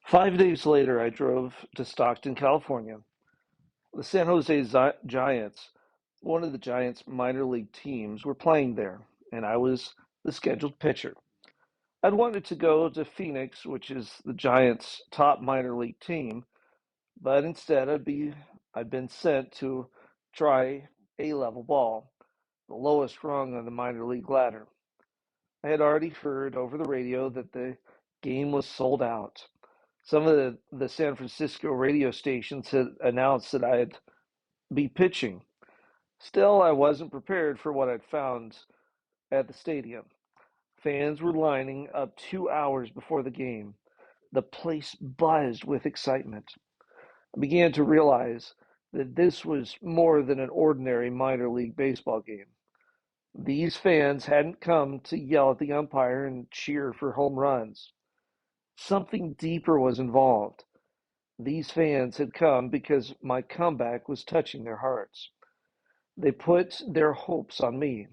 5 days later, I drove to Stockton, California. The San Jose Giants, one of the Giants' minor league teams, were playing there, and I was the scheduled pitcher. I'd wanted to go to Phoenix, which is the Giants' top minor league team, but instead I'd been sent to try A-level ball, the lowest rung on the minor league ladder. I had already heard over the radio that the game was sold out. Some of the San Francisco radio stations had announced that I'd be pitching. Still, I wasn't prepared for what I'd found at the stadium. Fans were lining up 2 hours before the game. The place buzzed with excitement. I began to realize that this was more than an ordinary minor league baseball game. These fans hadn't come to yell at the umpire and cheer for home runs. Something deeper was involved. These fans had come because my comeback was touching their hearts. They put their hopes on me.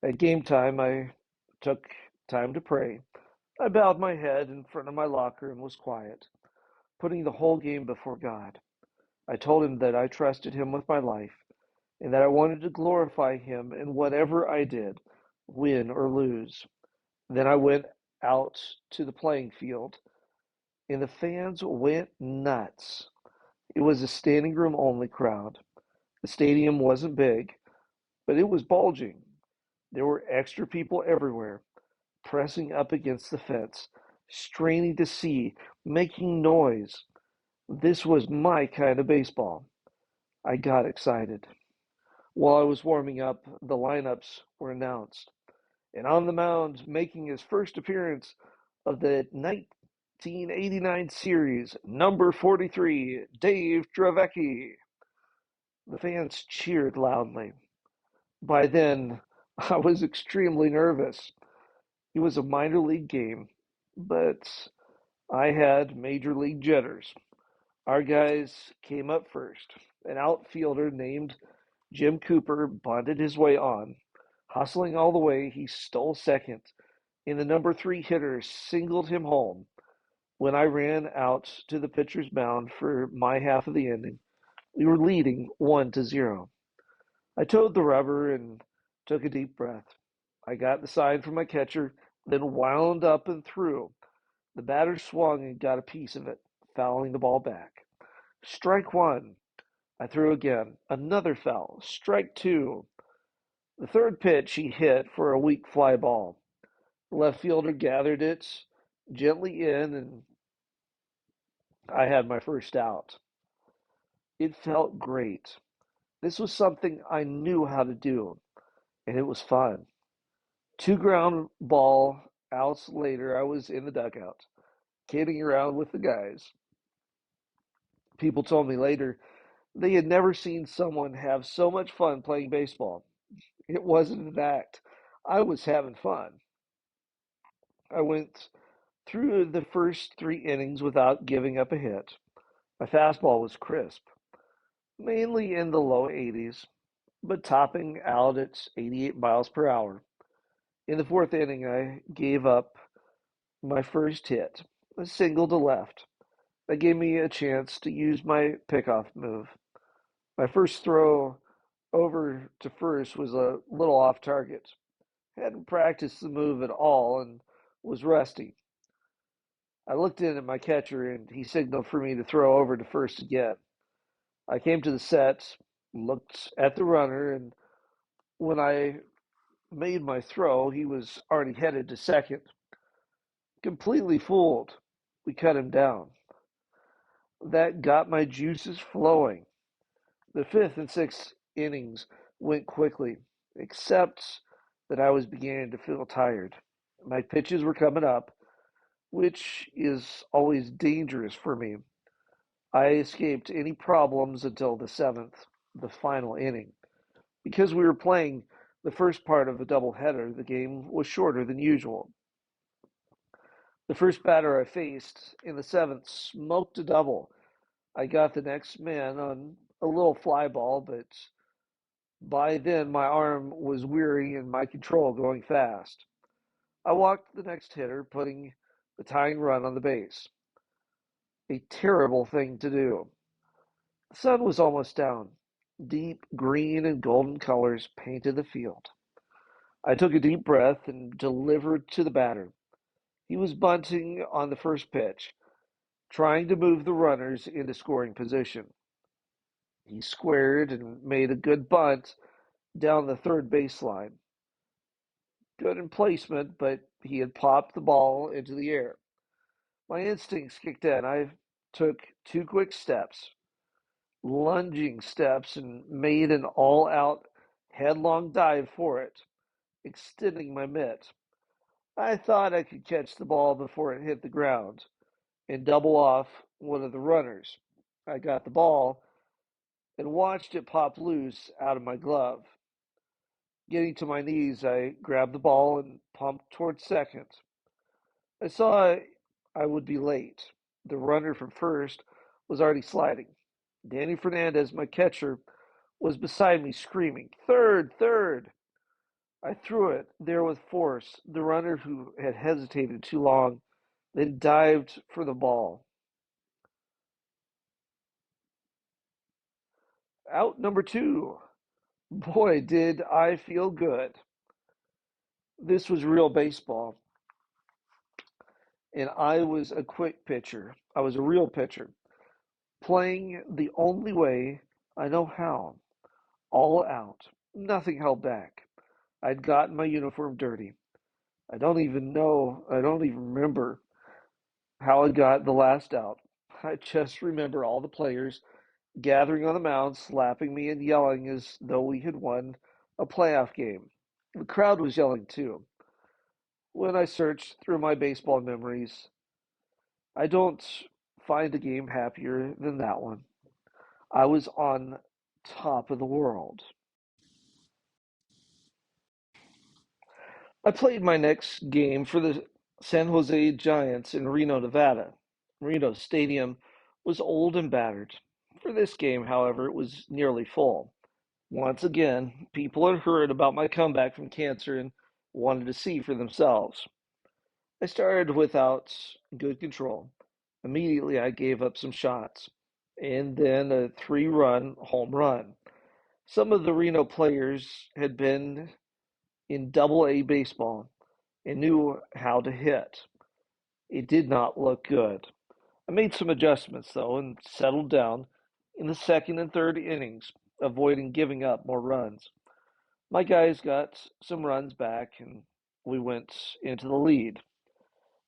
At game time, I took time to pray. I bowed my head in front of my locker and was quiet, putting the whole game before God. I told him that I trusted him with my life and that I wanted to glorify him in whatever I did, win or lose. Then I went out to the playing field, and the fans went nuts. It was a standing room only crowd. The stadium wasn't big, but it was bulging. There were extra people everywhere, pressing up against the fence, straining to see, making noise. This was my kind of baseball. I got excited. While I was warming up, the lineups were announced. And on the mound, making his first appearance of the 1989 series, number 43, Dave Dravecki. The fans cheered loudly. By then, I was extremely nervous. It was a minor league game, but I had major league jitters. Our guys came up first. An outfielder named Jim Cooper bunted his way on. Hustling all the way, he stole second, and the number three hitter singled him home. When I ran out to the pitcher's mound for my half of the inning, we were leading 1-0. I toed the rubber and took a deep breath. I got the sign from my catcher, then wound up and threw. The batter swung and got a piece of it, fouling the ball back. Strike one. I threw again. Another foul. Strike two. The third pitch he hit for a weak fly ball. The left fielder gathered it gently in, and I had my first out. It felt great. This was something I knew how to do, and it was fun. Two ground ball outs later, I was in the dugout, kidding around with the guys. People told me later they had never seen someone have so much fun playing baseball. It wasn't an act. I was having fun. I went through the first 3 innings without giving up a hit. My fastball was crisp, mainly in the low 80s, but topping out at 88 miles per hour. In the fourth inning, I gave up my first hit, a single to left. That gave me a chance to use my pickoff move. My first throw over to first was a little off target. Hadn't practiced the move at all and was rusty. I looked in at my catcher and he signaled for me to throw over to first again. I came to the set, looked at the runner, and when I made my throw, he was already headed to second. Completely fooled, we cut him down. That got my juices flowing. The fifth and sixth innings went quickly, except that I was beginning to feel tired. My pitches were coming up, which is always dangerous for me. I escaped any problems until the seventh, the final inning. Because we were playing the first part of a doubleheader, the game was shorter than usual. The first batter I faced in the seventh smoked a double. I got the next man on a little fly ball, but by then my arm was weary and my control going fast. I walked the next hitter, putting the tying run on the base. a terrible thing to do. The sun was almost down. Deep green and golden colors painted the field. I took a deep breath and delivered to the batter. He was bunting on the first pitch, trying to move the runners into scoring position. He squared and made a good bunt down the third baseline. Good in placement, but he had popped the ball into the air. My instincts kicked in. I took two quick steps, lunging steps, and made an all out headlong dive for it, extending my mitt. I thought I could catch the ball before it hit the ground and double off one of the runners. I got the ball and watched it pop loose out of my glove. Getting to my knees, I grabbed the ball and pumped towards second. I saw I would be late. The runner from first was already sliding. Danny Fernandez, my catcher, was beside me screaming, "Third, third!" I threw it there with force. The runner, who had hesitated too long, then dived for the ball. Out number two. Boy, did I feel good. This was real baseball, and I was a quick pitcher. I was a real pitcher, playing the only way I know how, all out, nothing held back. I'd gotten my uniform dirty. I don't even remember how I got the last out. I just remember all the players gathering on the mound, slapping me and yelling as though we had won a playoff game. The crowd was yelling too. When I search through my baseball memories, I don't find a game happier than that one. I was on top of the world. I played my next game for the San Jose Giants in Reno, Nevada. Reno's stadium was old and battered. For this game, however, it was nearly full. Once again, people had heard about my comeback from cancer and wanted to see for themselves. I started without good control. Immediately, I gave up some shots, and then a 3-run home run. Some of the Reno players had been in Double A baseball and knew how to hit. It did not look good. I made some adjustments, though, and settled down in the second and third innings, avoiding giving up more runs. My guys got some runs back, and we went into the lead.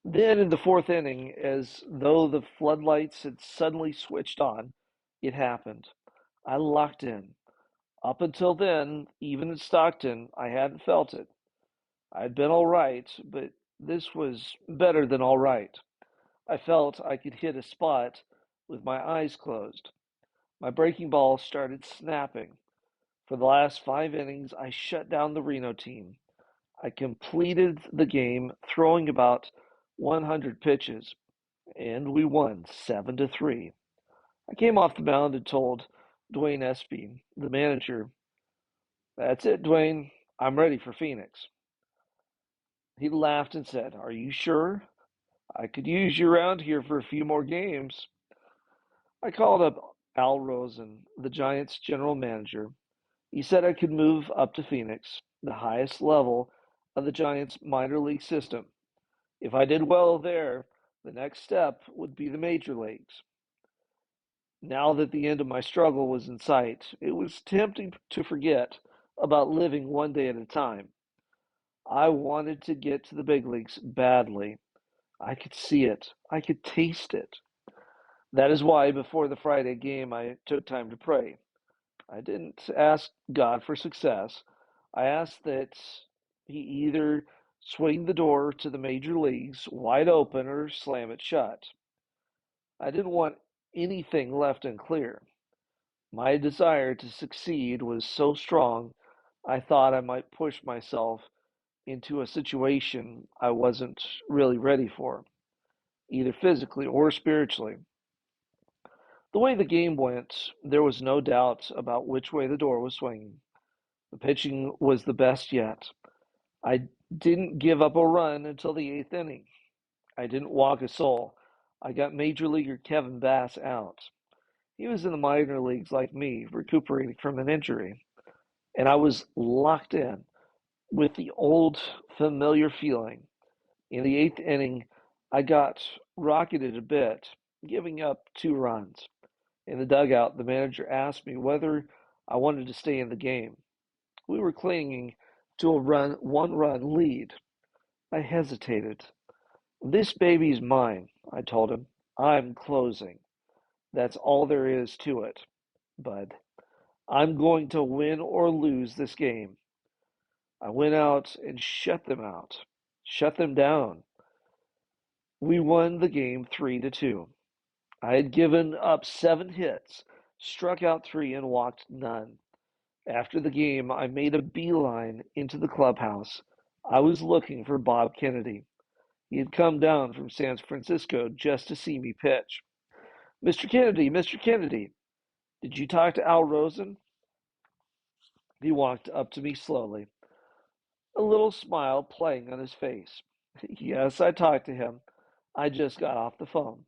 Then in the fourth inning, as though the floodlights had suddenly switched on, it happened. I locked in. Up until then, even in Stockton, I hadn't felt it. I'd been all right, but this was better than all right. I felt I could hit a spot with my eyes closed. My breaking ball started snapping. For the last 5 innings, I shut down the Reno team. I completed the game throwing about 100 pitches, and we won 7-3. I came off the mound and told Dwayne Espy, the manager, "That's it, Dwayne. I'm ready for Phoenix." He laughed and said, "Are you sure? I could use you around here for a few more games." I called up Al Rosen, the Giants' general manager. He said I could move up to Phoenix, the highest level of the Giants' minor league system. If I did well there, the next step would be the major leagues. Now that the end of my struggle was in sight, it was tempting to forget about living one day at a time. I wanted to get to the big leagues badly. I could see it. I could taste it. That is why before the Friday game, I took time to pray. I didn't ask God for success. I asked that He either swing the door to the major leagues wide open or slam it shut. I didn't want anything left unclear. My desire to succeed was so strong, I thought I might push myself into a situation I wasn't really ready for, either physically or spiritually. The way the game went, there was no doubt about which way the door was swinging. The pitching was the best yet. I didn't give up a run until the eighth inning. I didn't walk a soul. I got Major Leaguer Kevin Bass out. He was in the minor leagues like me, recuperating from an injury, and I was locked in with the old familiar feeling. In the eighth inning, I got rocketed a bit, giving up 2 runs. In the dugout, the manager asked me whether I wanted to stay in the game. We were clinging to a 1 run lead. I hesitated. This baby's mine, I told him. I'm closing. That's all there is to it, bud. I'm going to win or lose this game. I went out and shut them out, shut them down. We won the game 3-2. I had given up 7 hits, struck out 3, and walked none. After the game, I made a beeline into the clubhouse. I was looking for Bob Kennedy. He had come down from San Francisco just to see me pitch. Mr. Kennedy, did you talk to Al Rosen? He walked up to me slowly, a little smile playing on his face. Yes, I talked to him. I just got off the phone.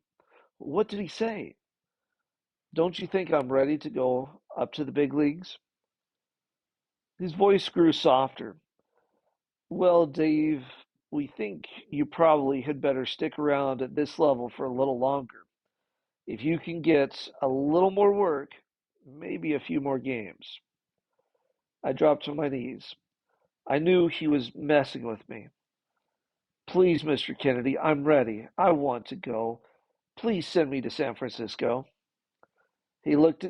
What did he say? Don't you think I'm ready to go up to the big leagues? His voice grew softer. Well, Dave, we think you probably had better stick around at this level for a little longer. If you can get a little more work, maybe a few more games. I dropped to my knees. I knew he was messing with me. Please, Mr. Kennedy, I'm ready. I want to go. Please send me to San Francisco. He looked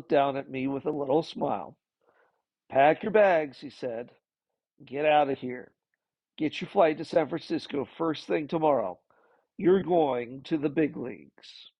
down at me with a little smile. Pack your bags, he said. Get out of here. Get your flight to San Francisco first thing tomorrow. You're going to the big leagues.